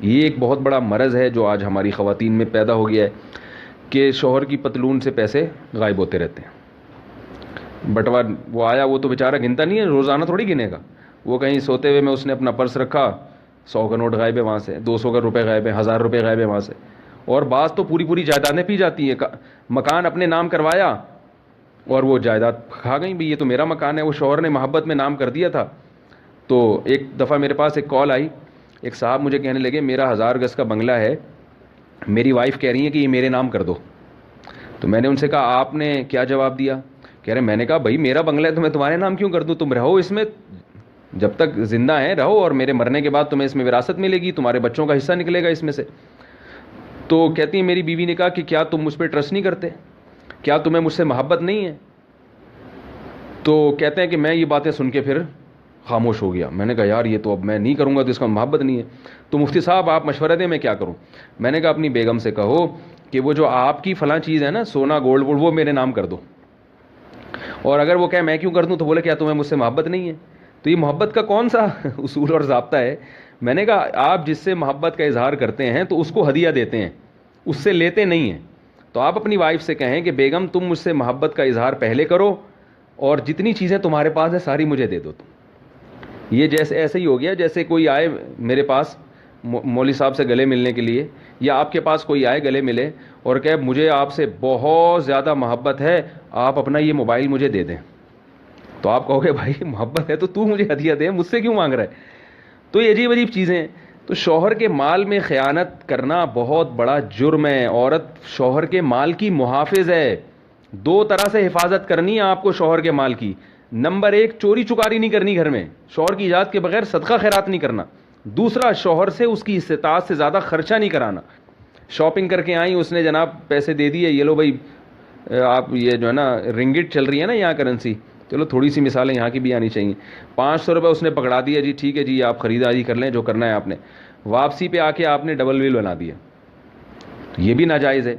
یہ ایک بہت بڑا مرض ہے جو آج ہماری خواتین میں پیدا ہو گیا ہے کہ شوہر کی پتلون سے پیسے غائب ہوتے رہتے ہیں. بٹوا وہ آیا وہ تو بیچارہ گنتا نہیں ہے, روزانہ تھوڑی گنے گا. وہ کہیں سوتے ہوئے میں اس نے اپنا پرس رکھا, 100 کا نوٹ غائب ہے وہاں سے, 200 کا روپے غائب ہے, 1000 روپے غائب ہے وہاں سے. اور بعض تو پوری پوری جائیدادیں پی جاتی ہیں. مکان اپنے نام کروایا اور وہ جائیداد کھا گئی. بھی یہ تو میرا مکان ہے, وہ شوہر نے محبت میں نام کر دیا تھا. تو ایک دفعہ میرے پاس ایک کال آئی, ایک صاحب مجھے کہنے لگے میرا 1000 گز کا بنگلہ ہے, میری وائف کہہ رہی ہے کہ یہ میرے نام کر دو. تو میں نے ان سے کہا آپ نے کیا جواب دیا؟ کہہ رہے میں نے کہا بھائی میرا بنگلہ ہے تو میں تمہارے نام کیوں کر دوں, تم رہو اس میں, جب تک زندہ ہیں رہو, اور میرے مرنے کے بعد تمہیں اس میں وراثت ملے گی, تمہارے بچوں کا حصہ نکلے گا اس میں سے. تو کہتی ہیں میری بیوی نے کہا کہ کیا تم مجھ پہ ٹرسٹ نہیں کرتے, کیا تمہیں مجھ سے محبت نہیں ہے؟ تو کہتے ہیں کہ میں یہ باتیں سن کے پھر خاموش ہو گیا. میں نے کہا یار یہ تو اب میں نہیں کروں گا, تو اس کا محبت نہیں ہے. تو مفتی صاحب آپ مشورہ دیں میں کیا کروں؟ میں نے کہا اپنی بیگم سے کہو کہ وہ جو آپ کی فلاں چیز ہے نا, سونا گولڈ وہ میرے نام کر دو. اور اگر وہ کہے میں کیوں کر دوں, تو بولے کیا تمہیں مجھ سے محبت نہیں ہے؟ تو یہ محبت کا کون سا اصول اور ضابطہ ہے؟ میں نے کہا آپ جس سے محبت کا اظہار کرتے ہیں تو اس کو ہدیہ دیتے ہیں, اس سے لیتے نہیں ہیں. تو آپ اپنی وائف سے کہیں کہ بیگم تم مجھ سے محبت کا اظہار پہلے کرو, اور جتنی چیزیں تمہارے پاس ہیں ساری مجھے دے دو تم. یہ جیسے ایسے ہی ہو گیا جیسے کوئی آئے میرے پاس مولوی صاحب سے گلے ملنے کے لیے, یا آپ کے پاس کوئی آئے گلے ملے اور کہے مجھے آپ سے بہت زیادہ محبت ہے, آپ اپنا یہ موبائل مجھے دے دیں. تو آپ کہو گے بھائی محبت ہے تو مجھے ہدیہ دے, مجھ سے کیوں مانگ رہا ہے؟ تو یہ عجیب عجیب چیزیں ہیں. تو شوہر کے مال میں خیانت کرنا بہت بڑا جرم ہے. عورت شوہر کے مال کی محافظ ہے. 2 طرح سے حفاظت کرنی ہے آپ کو شوہر کے مال کی. نمبر 1, چوری چکاری نہیں کرنی گھر میں, شوہر کی اجازت کے بغیر صدقہ خیرات نہیں کرنا. دوسرا, شوہر سے اس کی استطاعت سے زیادہ خرچہ نہیں کرانا. شاپنگ کر کے آئیں, اس نے جناب پیسے دے دیے, یہ لو بھائی آپ یہ جو ہے نا رنگٹ چل رہی ہے نا یہاں کرنسی, چلو تھوڑی سی مثالیں یہاں کی بھی آنی چاہیے. 500 روپے اس نے پکڑا دیا, جی ٹھیک ہے جی آپ خریداری کر لیں جو کرنا ہے آپ نے. واپسی پہ آ کے آپ نے ڈبل بل بنا دیا, تو یہ بھی ناجائز ہے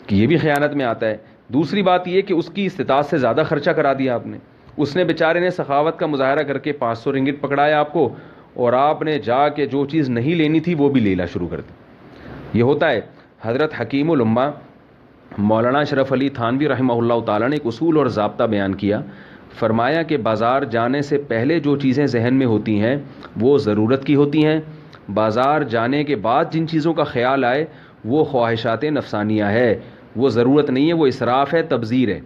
کہ یہ بھی خیانت میں آتا ہے. دوسری بات یہ کہ اس کی استطاعت سے زیادہ خرچہ کرا دیا آپ نے. اس نے بیچارے نے سخاوت کا مظاہرہ کر کے 500 رنگٹ پکڑایا آپ کو, اور آپ نے جا کے جو چیز نہیں لینی تھی وہ بھی لینا شروع کر دی. یہ ہوتا ہے. حضرت حکیم الامہ مولانا اشرف علی تھانوی رحمہ اللہ تعالیٰ نے ایک اصول اور ضابطہ بیان کیا. فرمایا کہ بازار جانے سے پہلے جو چیزیں ذہن میں ہوتی ہیں وہ ضرورت کی ہوتی ہیں, بازار جانے کے بعد جن چیزوں کا خیال آئے وہ خواہشات نفسانیہ ہے, وہ ضرورت نہیں ہے, وہ اسراف ہے, تبذیر ہے.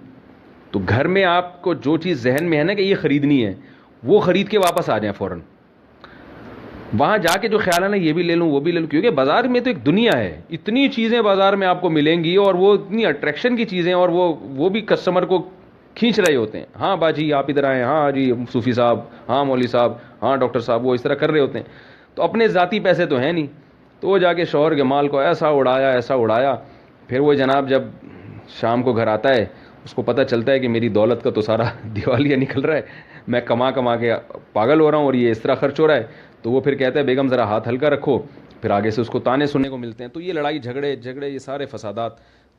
تو گھر میں آپ کو جو چیز ذہن میں ہے نا کہ یہ خریدنی ہے, وہ خرید کے واپس آ جائیں فوراً. وہاں جا کے جو خیال ہے نا یہ بھی لے لوں وہ بھی لے لوں, کیونکہ بازار میں تو ایک دنیا ہے, اتنی چیزیں بازار میں آپ کو ملیں گی, اور وہ اتنی اٹریکشن کی چیزیں, اور وہ بھی کسٹمر کو کھینچ رہے ہوتے ہیں. ہاں باجی آپ ادھر آئیں, ہاں جی صوفی صاحب, ہاں مولوی صاحب, ہاں ڈاکٹر صاحب, وہ اس طرح کر رہے ہوتے ہیں. تو اپنے ذاتی پیسے تو ہیں نہیں, تو وہ جا کے شوہر کے مال کو ایسا اڑایا. پھر وہ جناب جب شام کو گھر آتا ہے اس کو پتہ چلتا ہے کہ میری دولت کا تو سارا دیوالیہ نکل رہا ہے, میں کما کے پاگل ہو رہا ہوں اور یہ اس طرح خرچ ہو رہا ہے. تو وہ پھر کہتا ہے بیگم ذرا ہاتھ ہلکا رکھو, پھر آگے سے اس کو تانے سننے کو ملتے ہیں. تو یہ لڑائی جھگڑے یہ سارے فسادات.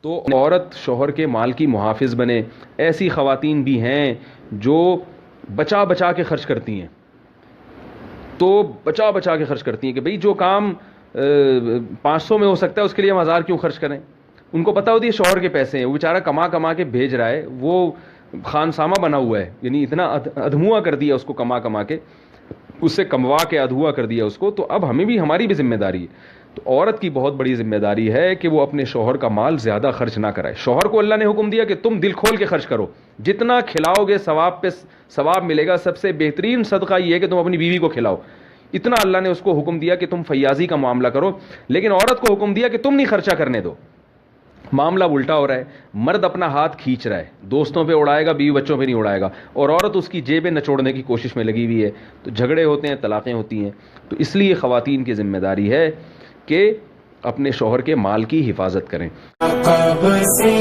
تو عورت شوہر کے مال کی محافظ بنے. ایسی خواتین بھی ہیں جو بچا کے خرچ کرتی ہیں, تو بچا کے خرچ کرتی ہیں کہ بھئی جو کام 500 میں ہو سکتا ہے اس کے لیے ہم 1000 کیوں خرچ کریں. ان کو پتہ ہوتی ہے شوہر کے پیسے ہیں, وہ بیچارہ کما کے بھیج رہا ہے, وہ خانسامہ بنا ہوا ہے, یعنی اتنا ادھموا کر دیا اس کو کما کے, اس سے کموا کے ادھوا کر دیا اس کو. تو اب ہماری بھی ذمہ داری ہے. تو عورت کی بہت بڑی ذمہ داری ہے کہ وہ اپنے شوہر کا مال زیادہ خرچ نہ کرائے. شوہر کو اللہ نے حکم دیا کہ تم دل کھول کے خرچ کرو, جتنا کھلاؤ گے ثواب پہ ثواب ملے گا. سب سے بہترین صدقہ یہ ہے کہ تم اپنی بیوی کو کھلاؤ. اتنا اللہ نے اس کو حکم دیا کہ تم فیاضی کا معاملہ کرو. لیکن عورت کو حکم دیا کہ تم نہیں خرچہ کرنے دو. معاملہ الٹا ہو رہا ہے. مرد اپنا ہاتھ کھینچ رہا ہے, دوستوں پہ اڑائے گا, بیوی بچوں پہ نہیں اڑائے گا, اور عورت اس کی جیبیں نچوڑنے کی کوشش میں لگی ہوئی ہے. تو جھگڑے ہوتے ہیں, طلاقیں ہوتی ہیں. تو اس لیے خواتین کی ذمہ داری ہے کہ اپنے شوہر کے مال کی حفاظت کریں. کب سے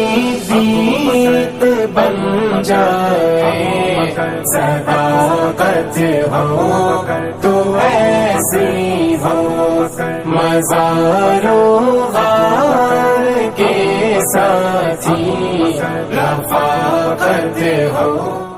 جیت بن جائے صداقت ہو تو ایسی ہو, مزاروں غار کے ساتھی رفاقت ہو.